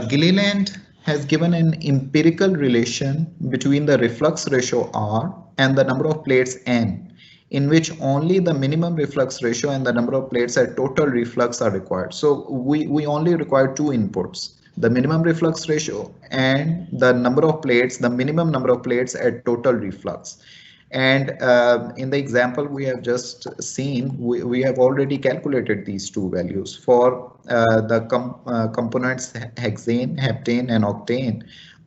Gilliland has given an empirical relation between the reflux ratio R and the number of plates N, in which only the minimum reflux ratio and the number of plates at total reflux are required. So we only require two inputs, the minimum reflux ratio and the number of plates, the minimum number of plates at total reflux. And in the example we have just seen, we have already calculated these two values for the components hexane, heptane, and octane.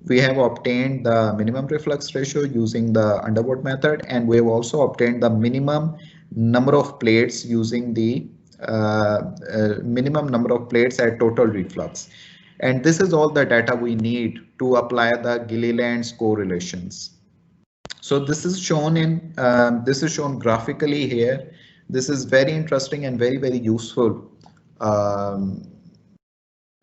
We have obtained the minimum reflux ratio using the Underwood method, and we have also obtained the minimum number of plates using the minimum number of plates at total reflux. And this is all the data we need to apply the Gilliland's correlations. So this is shown in graphically here. This is very interesting and very useful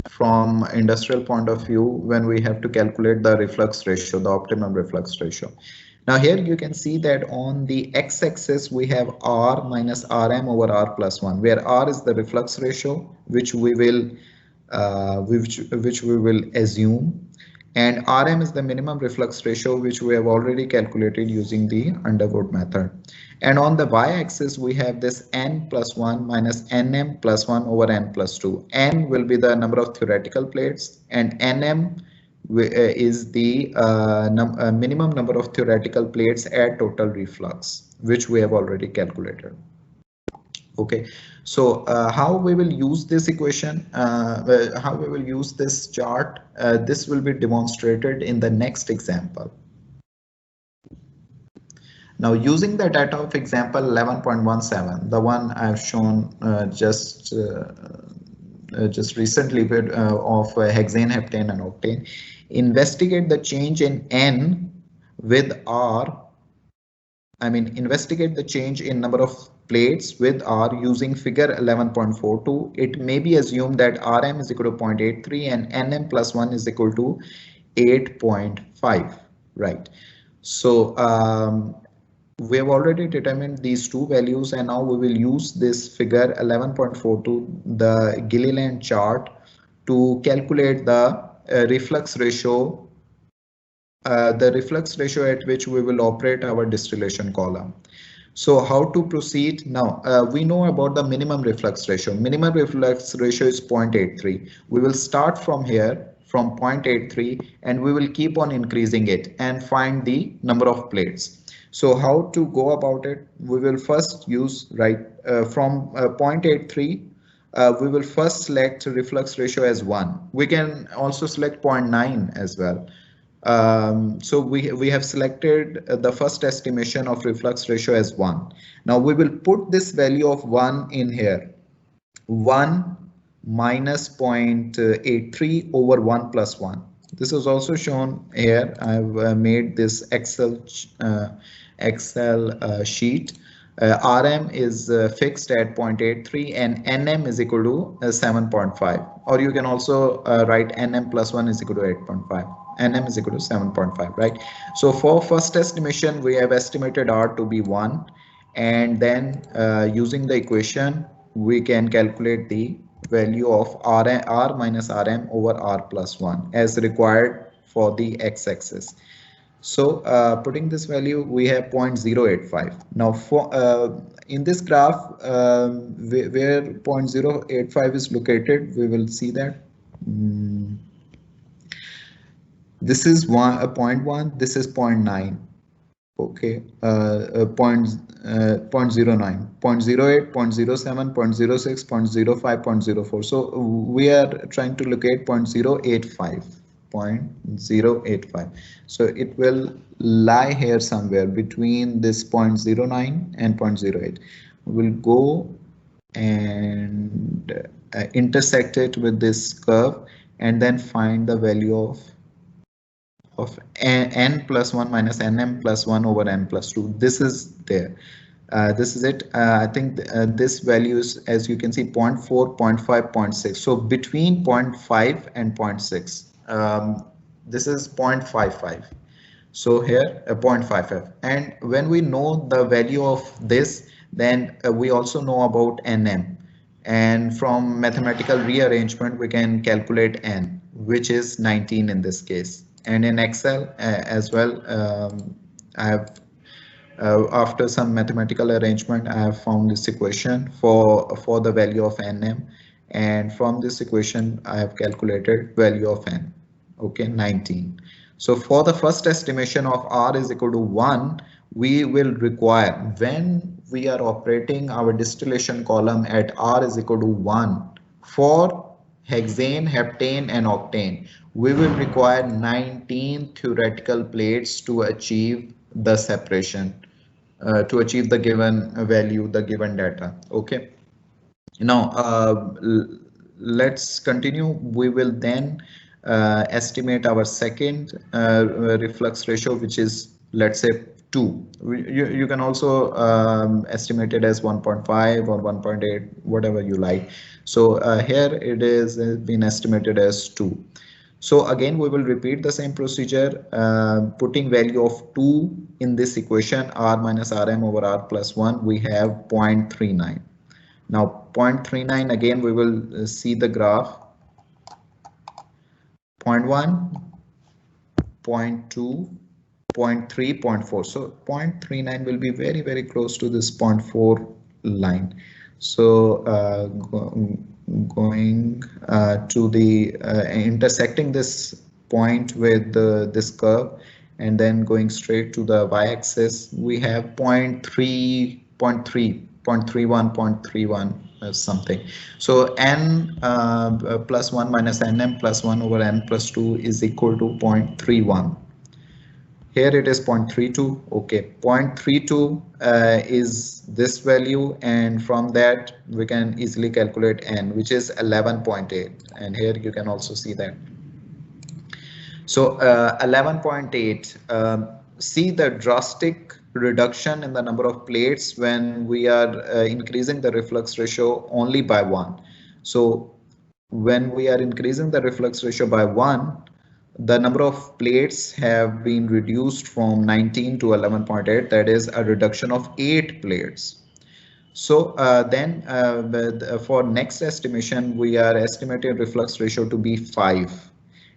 from industrial point of view when we have to calculate the reflux ratio, the optimum reflux ratio. Now here you can see that on the x-axis we have R minus Rm over R plus 1, where R is the reflux ratio, which we will assume, and Rm is the minimum reflux ratio, which we have already calculated using the Underwood method. And on the y-axis we have this n plus 1 minus nm plus 1 over n plus 2. N will be the number of theoretical plates, and nm is the minimum number of theoretical plates at total reflux, which we have already calculated. Okay, so how we will use this equation, how we will use this chart, this will be demonstrated in the next example. Now, using the data of example 11.17, the one I've shown just recently of hexane, heptane, and octane, investigate the change in N with R. Investigate the change in number of plates with R using figure 11.42. It may be assumed that Rm is equal to 0.83 and Nm plus 1 is equal to 8.5, right? So we have already determined these two values, and now we will use this figure 11.42, the Gilliland chart, to calculate the reflux ratio, at which we will operate our distillation column. So how to proceed now? We know about the minimum reflux ratio. Minimum reflux ratio is 0.83. We will start from here, from 0.83, and we will keep on increasing it and find the number of plates. So how to go about it? We will first use from 0.83. We will first select reflux ratio as 1. We can also select 0.9 as well. So we have selected the first estimation of reflux ratio as 1. Now we will put this value of 1 in here. 1 minus 0.83 over 1 plus 1. This is also shown here. I've made this Excel sheet. Rm is fixed at 0.83 and Nm is equal to 7.5, or you can also write Nm plus 1 is equal to 8.5. Nm is equal to 7.5, right? So for first estimation, we have estimated R to be 1, and then using the equation, we can calculate the value of R minus Rm over R plus 1 as required for the x-axis. So putting this value, we have 0.085. Now for in this graph, where 0.085 is located, we will see that this is 0.1, this is 0.9. Okay, 0.09, 0.08, 0.07, 0.06, 0.05, 0.04. So we are trying to locate 0.085. 0.085. So it will lie here somewhere between this 0.09 and 0.08. We will go and intersect it with this curve and then find the value of n plus 1 minus nm plus 1 over n plus 2. This is there. This is it. I think this value is, as you can see, 0.4, 0.5, 0.6. So between 0.5 and 0.6. This is 0.55. So here 0.55. And when we know the value of this, then we also know about nm. And from mathematical rearrangement, we can calculate n. which is 19 in this case. And in Excel as well, I have after some mathematical arrangement, I have found this equation for the value of nm, and from this equation I have calculated value of n. Okay, 19. So for the first estimation of r is equal to 1, we will require, when we are operating our distillation column at r is equal to 1 for hexane, heptane and octane, we will require 19 theoretical plates to achieve the separation, to achieve the given value, the given data. Okay. Now let's continue. We will then estimate our second reflux ratio, which is, let's say, 2. You can also estimate it as 1.5 or 1.8, whatever you like. So here it is been estimated as 2. So again, we will repeat the same procedure, putting value of 2 in this equation, r minus rm over r plus 1, we have 0.39. Now 0.39, again we will see the graph, 0.1, 0.2, 0.3, 0.4. So 0.39 will be very, very close to this 0.4 line. So going to the intersecting this point with this curve and then going straight to the y-axis, we have 0.3, 0.3, 0.31, 0.31 something. So n plus 1 minus nm plus 1 over n plus 2 is equal to 0.31. Here it is 0.32. Okay, 0.32 is this value, and from that we can easily calculate n, which is 11.8, and here you can also see that. So 11.8, see the drastic reduction in the number of plates when we are increasing the reflux ratio only by 1. So when we are increasing the reflux ratio by 1, the number of plates have been reduced from 19 to 11.8, that is a reduction of 8 plates. So then for next estimation, we are estimating reflux ratio to be 5.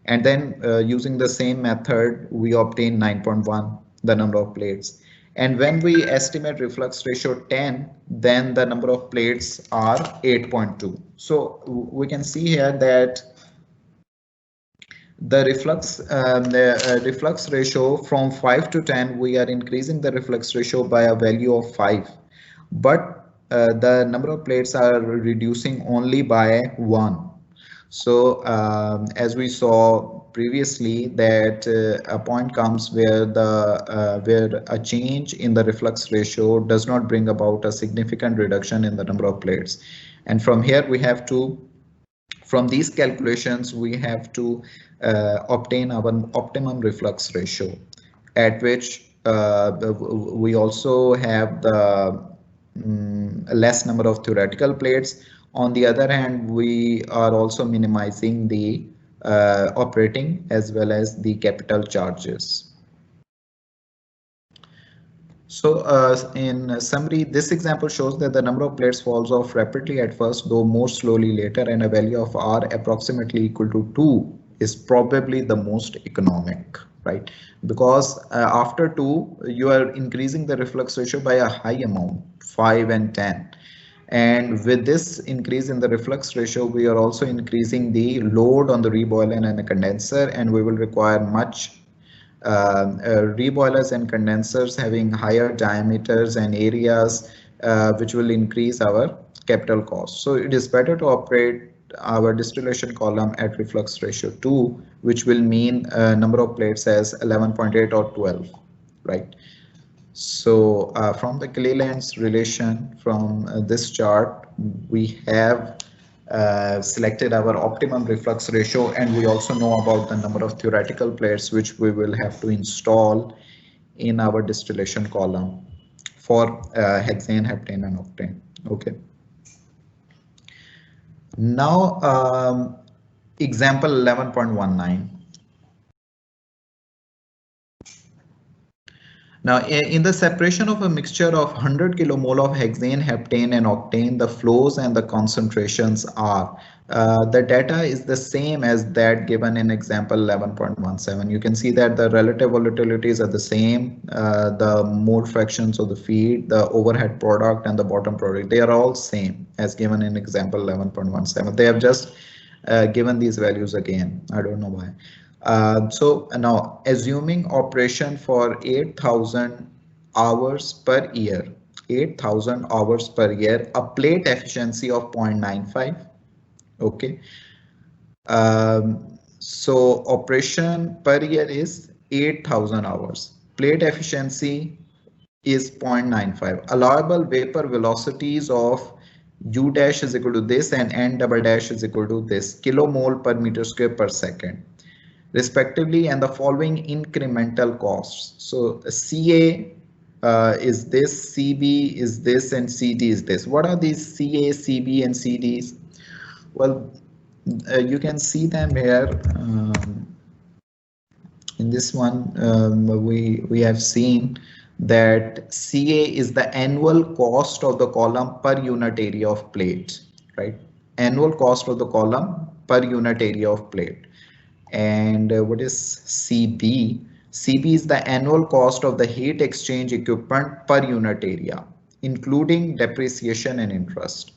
And then using the same method, we obtain 9.1, the number of plates. And when we estimate reflux ratio 10, then the number of plates are 8.2. So we can see here that the reflux ratio from 5 to 10, we are increasing the reflux ratio by a value of 5, but the number of plates are reducing only by 1. So as we saw previously, that a point comes where where a change in the reflux ratio does not bring about a significant reduction in the number of plates, and from here we have to, from these calculations, we have to obtain our optimum reflux ratio, at which we also have the less number of theoretical plates. On the other hand, we are also minimizing the operating as well as the capital charges. So in summary, this example shows that the number of plates falls off rapidly at first, though more slowly later, and a value of R approximately equal to 2 is probably the most economic, right? Because after 2, you are increasing the reflux ratio by a high amount, 5 and 10. And with this increase in the reflux ratio, we are also increasing the load on the reboiler and the condenser, and we will require much reboilers and condensers having higher diameters and areas, which will increase our capital cost. So it is better to operate our distillation column at reflux ratio 2, which will mean number of plates as 11.8 or 12, right? So from the Cleland's relation from this chart, we have selected our optimum reflux ratio, and we also know about the number of theoretical plates which we will have to install in our distillation column for hexane, heptane and octane. Okay. Now example 11.19. Now, in the separation of a mixture of 100 kilomole of hexane, heptane, and octane, the flows and the concentrations are. The data is the same as that given in example 11.17. You can see that the relative volatilities are the same. The mole fractions of the feed, the overhead product, and the bottom product, they are all same as given in example 11.17. They have just given these values again. I don't know why. So now assuming operation for 8,000 hours per year, 8,000 hours per year, a plate efficiency of 0.95. Okay. So operation per year is 8,000 hours. Plate efficiency is 0.95. Allowable vapor velocities of U dash is equal to this and N double dash is equal to this kilomole per meter square per second respectively, and the following incremental costs. So CA is this, CB is this, and CD is this. What are these CA, CB, and CDs? Well, you can see them here. In this one, we have seen that CA is the annual cost of the column per unit area of plate, right? Annual cost of the column per unit area of plate. And what is CB? CB is the annual cost of the heat exchange equipment per unit area, including depreciation and interest.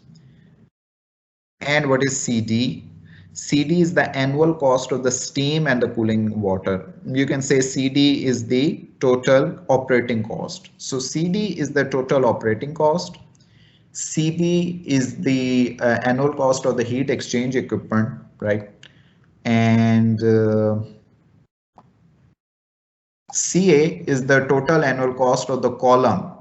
And what is CD? CD is the annual cost of the steam and the cooling water. You can say CD is the total operating cost. So CD is the total operating cost. CB is the annual cost of the heat exchange equipment, right? And CA is the total annual cost of the column.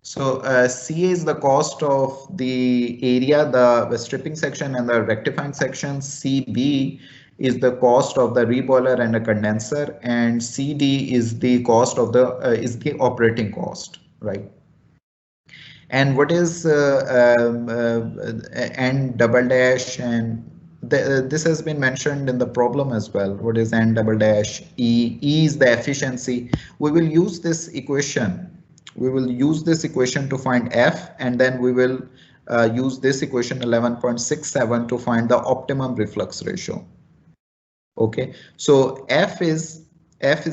So CA is the cost of the area, the stripping section and the rectifying section. CB is the cost of the reboiler and the condenser, and CD is the cost of the operating cost, right? And what is N double dash, and this has been mentioned in the problem as well. What is N double dash? E is the efficiency. We will use this equation. We will use this equation to find F, and then we will use this equation 11.67 to find the optimum reflux ratio. Okay, so F is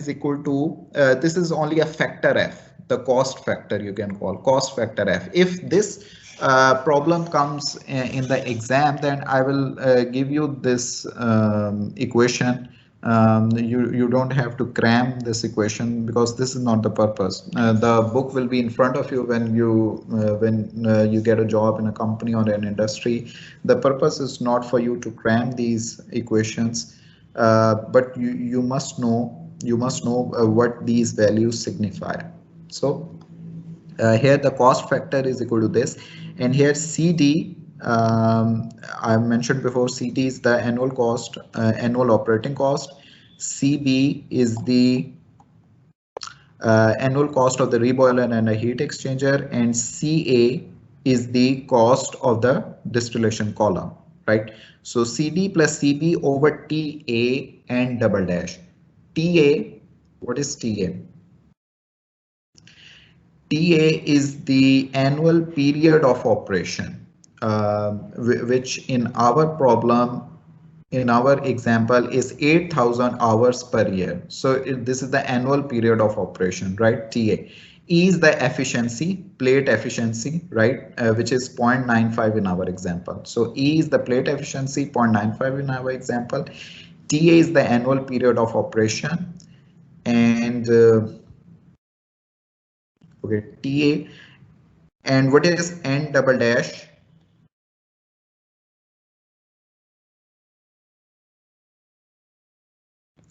equal to, this is only a factor F, the cost factor you can call cost factor F. If this problem comes in the exam, then I will give you this equation. You don't have to cram this equation because this is not the purpose. The book will be in front of you when you get a job in a company or an industry. The purpose is not for you to cram these equations, but you must know what these values signify. So here the cost factor is equal to this, and here CD, I mentioned before, CD is the annual cost, annual operating cost. CB is the annual cost of the reboiler and a heat exchanger, and CA is the cost of the distillation column, right? So CD plus CB over TA and double dash. TA, what is TA? TA is the annual period of operation, which in our problem, in our example, is 8,000 hours per year. So this is the annual period of operation, right? TA. E is the efficiency, plate efficiency, right? Which is 0.95 in our example. So E is the plate efficiency, 0.95 in our example. TA is the annual period of operation, and okay, TA. And what is N double dash?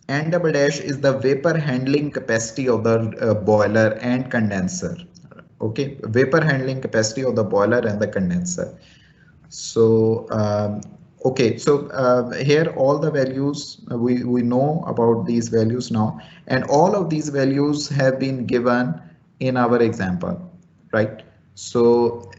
N double dash is the vapor handling capacity of the boiler and condenser. Okay, vapor handling capacity of the boiler and the condenser. So okay, so here all the values, we know about these values now, and all of these values have been given in our example, right? So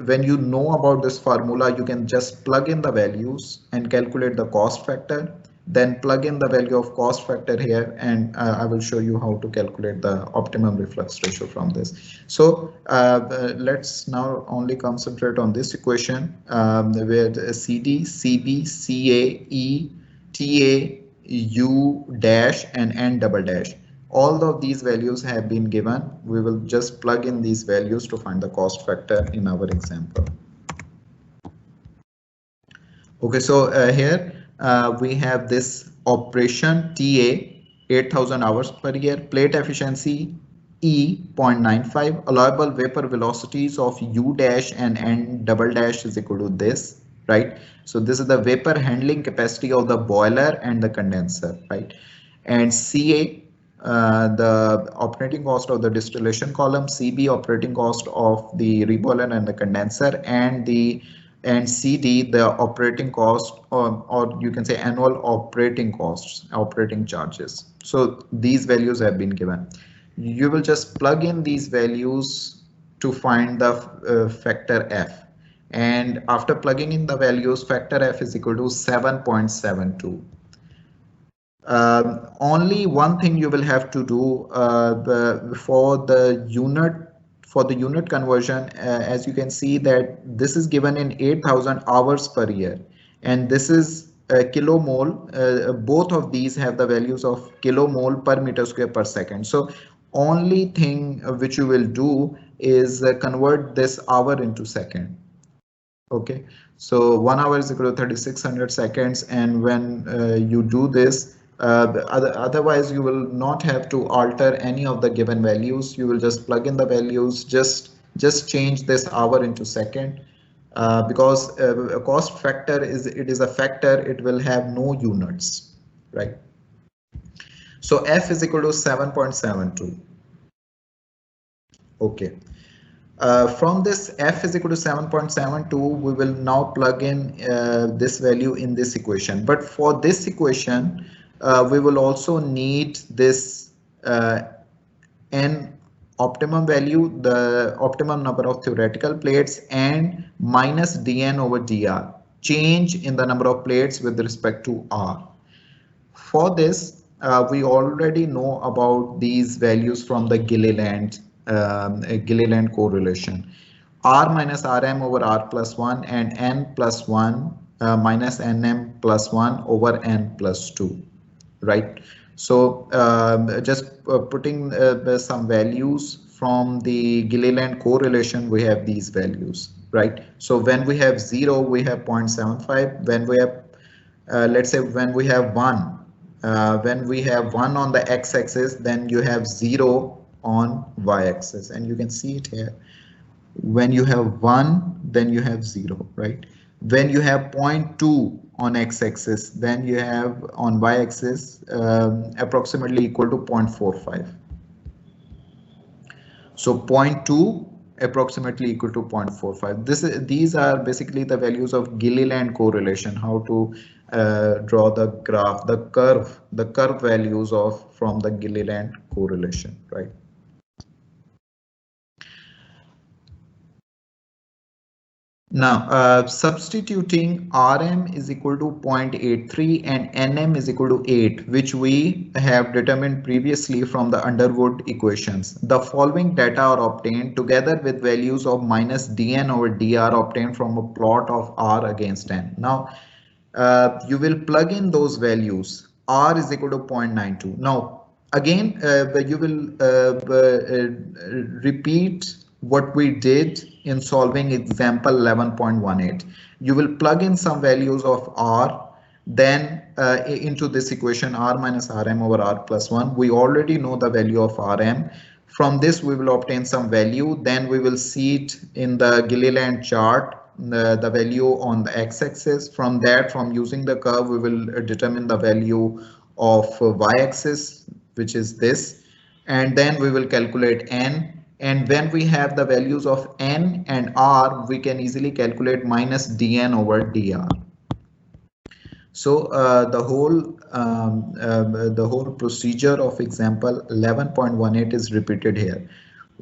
when you know about this formula, you can just plug in the values and calculate the cost factor, then plug in the value of cost factor here, and I will show you how to calculate the optimum reflux ratio from this. So let's now only concentrate on this equation where CD, CB, CA, E, TA, U dash and N double dash. All of these values have been given. We will just plug in these values to find the cost factor in our example. Okay, so here we have this operation TA 8000 hours per year, plate efficiency E 0.95, allowable vapor velocities of U dash and N double dash is equal to this, right? So this is the vapor handling capacity of the boiler and the condenser, right? And CA, the operating cost of the distillation column, CB, operating cost of the reboiler and the condenser, and CD, the operating cost, or you can say annual operating costs, operating charges. So these values have been given. You will just plug in these values to find the factor F. And after plugging in the values, factor F is equal to 7.72. Only one thing you will have to do for the unit conversion, as you can see that this is given in 8000 hours per year, and this is kilomole. Both of these have the values of kilomole per meter square per second. So only thing which you will do is convert this hour into second. Okay, so 1 hour is equal to 3600 seconds, and when you do this, otherwise you will not have to alter any of the given values. You will just plug in the values, just change this hour into second, because a cost factor is a factor, it will have no units, right? So F is equal to 7.72. Okay. From this F is equal to 7.72, we will now plug in this value in this equation. But for this equation, we will also need this N optimum value, the optimum number of theoretical plates, and minus dN over dr, change in the number of plates with respect to R. For this, we already know about these values from the Gilliland correlation. R minus Rm over R plus 1 and N plus 1 minus Nm plus 1 over N plus 2, right? So just putting some values from the Gilliland correlation, we have these values, right? So when we have 0, we have 0.75. When we have, let's say when we have 1, when we have 1 on the x-axis, then you have 0 on y-axis, and you can see it here. When you have 1, then you have 0, right? When you have 0.2 on x-axis, then you have on y-axis approximately equal to 0.45. So 0.2 approximately equal to 0.45. These are basically the values of Gilliland correlation, how to draw the graph, the curve values of from the Gilliland correlation, right? Now, substituting Rm is equal to 0.83 and Nm is equal to 8, which we have determined previously from the Underwood equations. The following data are obtained together with values of minus dN over dr obtained from a plot of R against N. Now, you will plug in those values. R is equal to 0.92. Now, again, you will repeat what we did in solving example 11.18. You will plug in some values of R, then into this equation R minus Rm over R plus 1. We already know the value of Rm. From this we will obtain some value, then we will see it in the Gilliland chart, the value on the x-axis. From that, from using the curve, we will determine the value of y-axis, which is this, and then we will calculate N. And when we have the values of N and R, we can easily calculate minus dN over dr. So the whole procedure of example 11.18 is repeated here.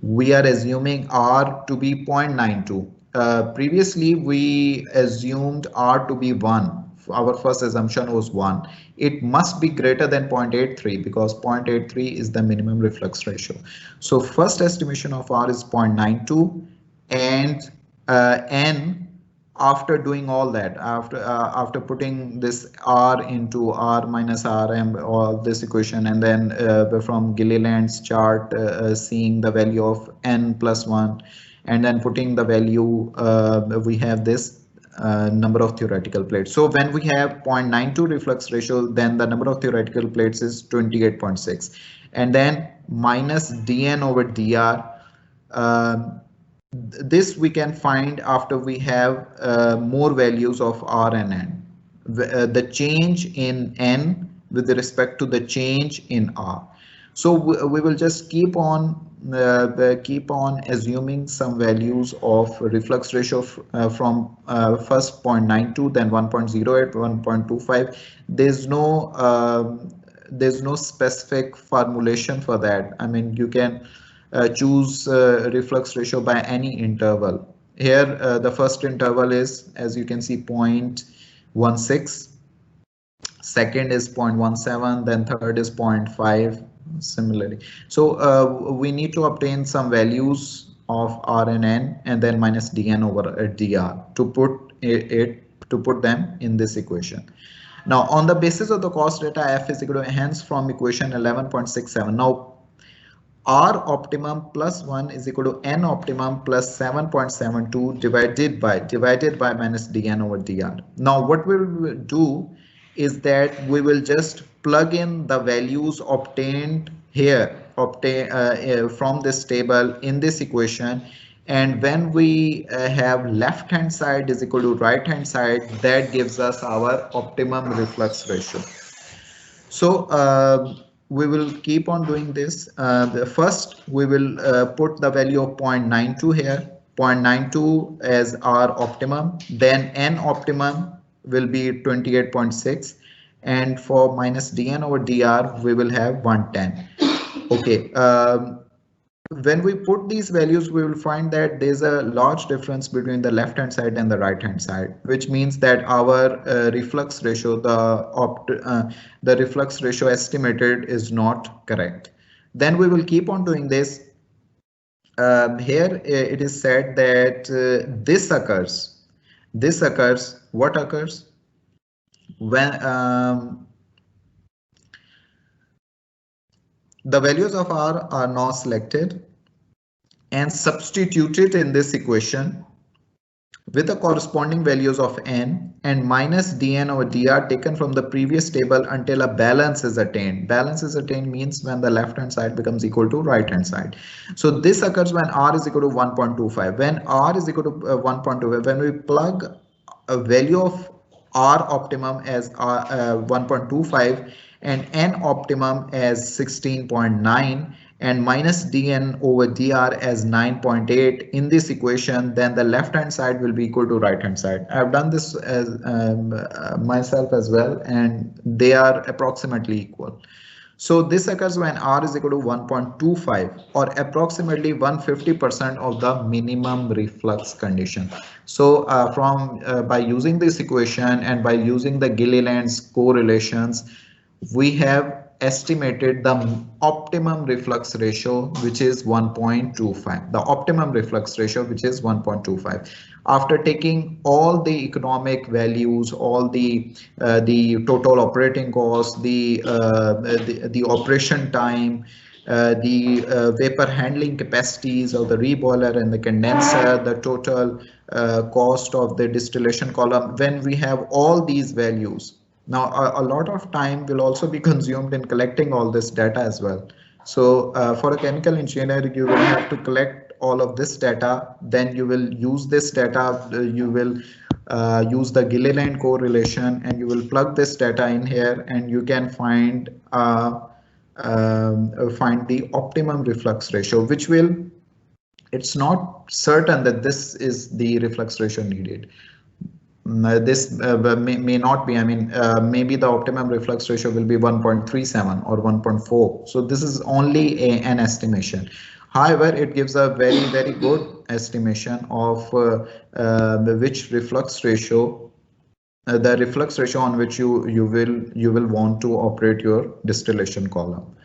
We are assuming R to be 0.92. Previously we assumed R to be 1. Our first assumption was 1. it must be greater than 0.83 because 0.83 is the minimum reflux ratio. So first estimation of R is 0.92, and N, after doing all that, after putting this R into R minus RM or this equation, and then from Gilliland's chart seeing the value of N plus 1, and then putting the value, we have this number of theoretical plates. So when we have 0.92 reflux ratio, then the number of theoretical plates is 28.6, and then minus dN over dr. This we can find after we have more values of R and N. The change in N with respect to the change in R. So we will just keep on assuming some values of reflux ratio from first 0.92, then 1.08, 1.25. There's no specific formulation for that. I mean, you can choose reflux ratio by any interval. Here the first interval is, as you can see, 0.16, second is 0.17, then third is 0.5, similarly. So we need to obtain some values of R and N, and then minus dN over dr to put them in this equation. Now on the basis of the cost data, F is equal to, hence from equation 11.67. Now R optimum plus 1 is equal to N optimum plus 7.72 divided by minus dN over dr. Now what we will do is that we will just plug in the values obtained here, from this table in this equation, and when we have left hand side is equal to right hand side, that gives us our optimum reflux ratio. So we will keep on doing this. First we will put the value of 0.92 here, 0.92 as our optimum, then N optimum will be 28.6, and for minus dN over dr we will have 110. Okay, when we put these values, we will find that there's a large difference between the left hand side and the right hand side, which means that our reflux ratio, the reflux ratio estimated is not correct. Then we will keep on doing this. Here it is said that this occurs. What occurs when the values of R are now selected and substituted in this equation with the corresponding values of N and minus dN over dr taken from the previous table until a balance is attained. Balance is attained means when the left hand side becomes equal to right hand side. So this occurs when R is equal to 1.25. When R is equal to 1.25, when we plug a value of R optimum as 1.25 and N optimum as 16.9 and minus dN over dr as 9.8 in this equation, then the left hand side will be equal to right hand side. I've done this as myself as well, and they are approximately equal. So this occurs when R is equal to 1.25 or approximately 150% of the minimum reflux condition. So by using this equation and by using the Gilliland's correlations, we have estimated the optimum reflux ratio, which is 1.25. The optimum reflux ratio, which is 1.25. After taking all the economic values, all the total operating costs, the operation time, the vapor handling capacities of the reboiler and the condenser, the total cost of the distillation column, when we have all these values. Now, a lot of time will also be consumed in collecting all this data as well. So for a chemical engineer, you will have to collect all of this data. Then you will use this data. You will use the Gilliland correlation, and you will plug this data in here, and you can find the optimum reflux ratio, which will. It's not certain that this is the reflux ratio needed. This may not be. I mean, maybe the optimum reflux ratio will be 1.37 or 1.4. So this is only an estimation. However, it gives a very good estimation of which reflux ratio the reflux ratio on which you will want to operate your distillation column.